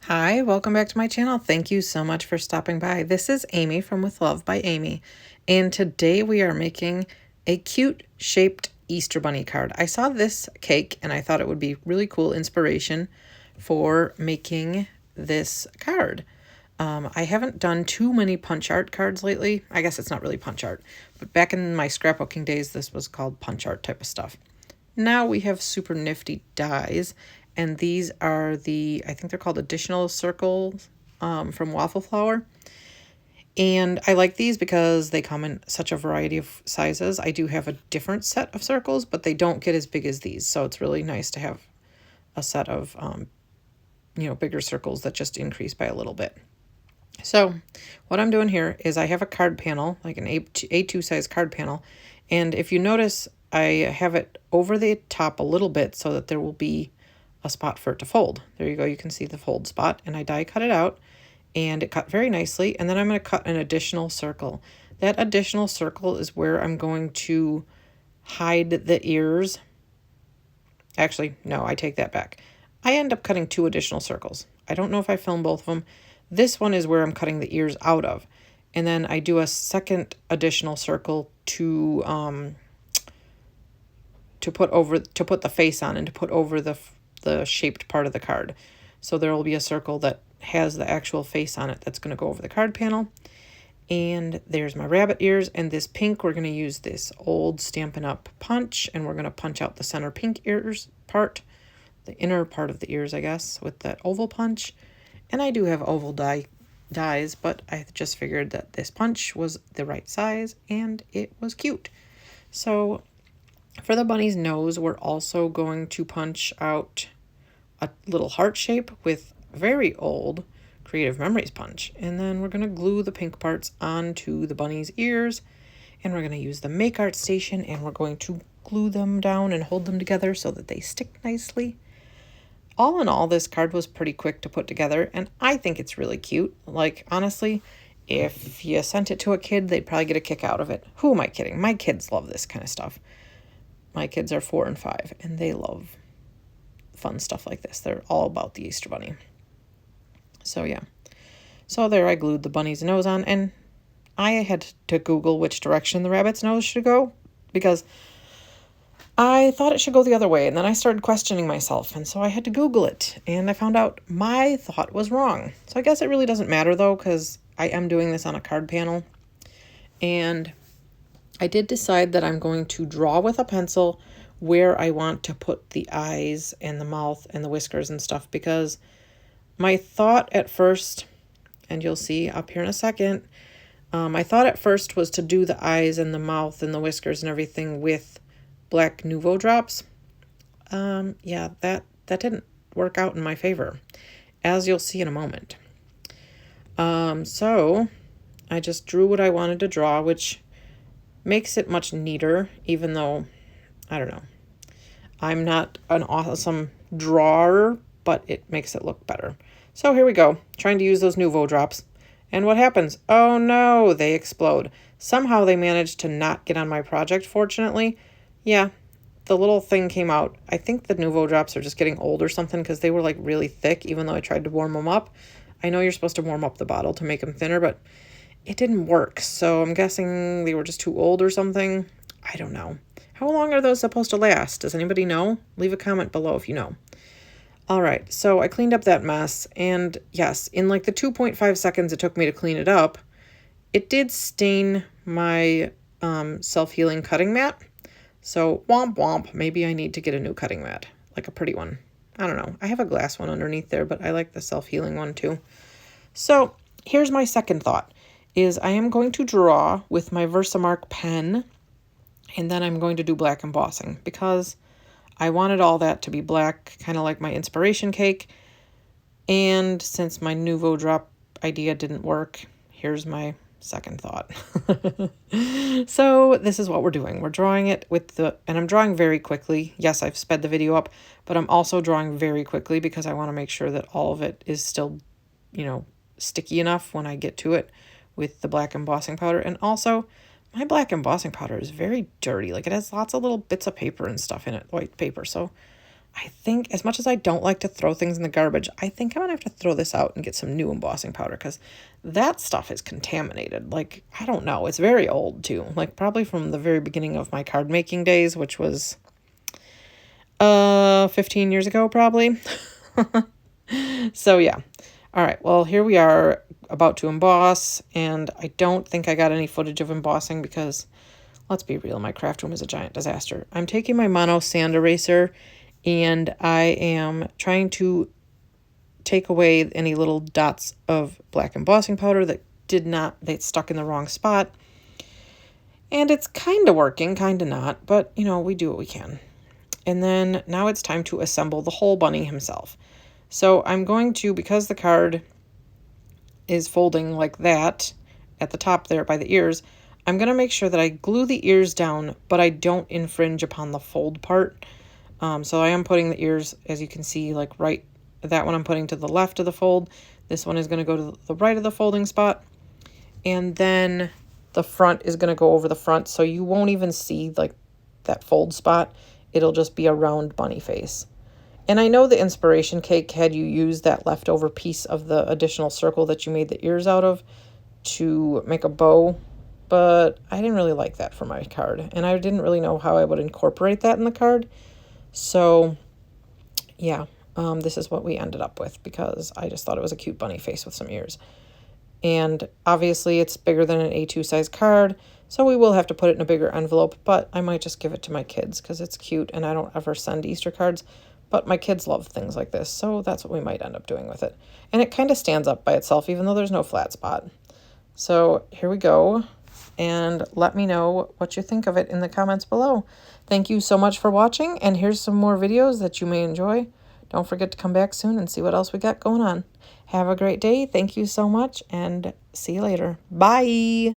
Hi, welcome back to my channel. Thank you so much for stopping by. This is Amy from With Love by Amy, and today we are making a cute shaped Easter Bunny card. I saw this cake and I thought it would be really cool inspiration for making this card. I haven't done too many punch art cards lately. I guess it's not really punch art, but back in my scrapbooking days, this was called punch art type of stuff. Now we have super nifty dies, and these are I think they're called additional circles from Waffle Flower. And I like these because they come in such a variety of sizes. I do have a different set of circles, but they don't get as big as these. So it's really nice to have a set of, bigger circles that just increase by a little bit. So what I'm doing here is I have a card panel, like an A2 size card panel. And if you notice, I have it over the top a little bit so that there will be a spot for it to fold. There you go. You can see the fold spot, and I die cut it out and it cut very nicely. And then I'm going to cut an additional circle. That additional circle is where I'm going to hide the ears. Actually, no, I take that back. I end up cutting 2 additional circles. I don't know if I filmed both of them. This one is where I'm cutting the ears out of. And then I do a second additional circle to put the face on and to put over the shaped part of the card. So there will be a circle that has the actual face on it that's going to go over the card panel. And there's my rabbit ears, and this pink, we're going to use this old Stampin' Up! Punch, and we're going to punch out the center pink ears part, the inner part of the ears, I guess, with that oval punch. And I do have oval dies, but I just figured that this punch was the right size and it was cute. So for the bunny's nose, we're also going to punch out a little heart shape with very old Creative Memories punch. And then we're going to glue the pink parts onto the bunny's ears. And we're going to use the Make Art Station, and we're going to glue them down and hold them together so that they stick nicely. All in all, this card was pretty quick to put together, and I think it's really cute. Like, honestly, if you sent it to a kid, they'd probably get a kick out of it. Who am I kidding? My kids love this kind of stuff. My kids are 4 and 5, and they love fun stuff like this. They're all about the Easter Bunny. So, yeah. So there I glued the bunny's nose on, and I had to Google which direction the rabbit's nose should go, because I thought it should go the other way, and then I started questioning myself, and so I had to Google it, and I found out my thought was wrong. So I guess it really doesn't matter, though, because I am doing this on a card panel, and I did decide that I'm going to draw with a pencil where I want to put the eyes and the mouth and the whiskers and stuff, because my thought at first, and you'll see up here in a second, my thought at first was to do the eyes and the mouth and the whiskers and everything with black Nuvo drops. Yeah, that didn't work out in my favor, as you'll see in a moment. So I just drew what I wanted to draw, which makes it much neater, even though, I don't know, I'm not an awesome drawer, but it makes it look better. So here we go, trying to use those Nuvo drops. And what happens? Oh no, they explode. Somehow they managed to not get on my project, fortunately. Yeah, the little thing came out. I think the Nuvo drops are just getting old or something, because they were like really thick, even though I tried to warm them up. I know you're supposed to warm up the bottle to make them thinner, but it didn't work. So I'm guessing they were just too old or something. I don't know. How long are those supposed to last? Does anybody know? Leave a comment below if you know. All right, so I cleaned up that mess, and yes, in like the 2.5 seconds it took me to clean it up, it did stain my self-healing cutting mat. So womp womp, maybe I need to get a new cutting mat, like a pretty one. I don't know. I have a glass one underneath there, but I like the self-healing one too. So here's my second thought, is I am going to draw with my Versamark pen, and then I'm going to do black embossing, because I wanted all that to be black, kind of like my inspiration cake. And since my Nuvo drop idea didn't work, here's my second thought. So this is what we're doing. We're drawing it and I'm drawing very quickly. Yes, I've sped the video up, but I'm also drawing very quickly because I want to make sure that all of it is still, sticky enough when I get to it with the black embossing powder. And also, my black embossing powder is very dirty. Like, it has lots of little bits of paper and stuff in it, white paper. So I think as much as I don't like to throw things in the garbage, I think I'm going to have to throw this out and get some new embossing powder because that stuff is contaminated. Like, I don't know. It's very old too. Like probably from the very beginning of my card making days, which was 15 years ago probably. So yeah. All right. Well, here we are about to emboss, and I don't think I got any footage of embossing because let's be real, my craft room is a giant disaster. I'm taking my Mono sand eraser and I am trying to take away any little dots of black embossing powder that stuck in the wrong spot. And it's kind of working, kind of not, but you know, we do what we can. And then now it's time to assemble the whole bunny himself. So I'm going to, because the card is folding like that at the top there by the ears, I'm going to make sure that I glue the ears down, but I don't infringe upon the fold part. So I am putting the ears, as you can see, like right, that one I'm putting to the left of the fold. This one is going to go to the right of the folding spot. And then the front is going to go over the front, so you won't even see like that fold spot. It'll just be a round bunny face. And I know the inspiration cake had you use that leftover piece of the additional circle that you made the ears out of to make a bow, but I didn't really like that for my card, and I didn't really know how I would incorporate that in the card. So yeah, this is what we ended up with because I just thought it was a cute bunny face with some ears. And obviously it's bigger than an A2 size card, so we will have to put it in a bigger envelope, but I might just give it to my kids because it's cute and I don't ever send Easter cards, but my kids love things like this, so that's what we might end up doing with it. And it kind of stands up by itself even though there's no flat spot. So here we go, and let me know what you think of it in the comments below. Thank you so much for watching, and here's some more videos that you may enjoy. Don't forget to come back soon and see what else we got going on. Have a great day. Thank you so much, and see you later. Bye!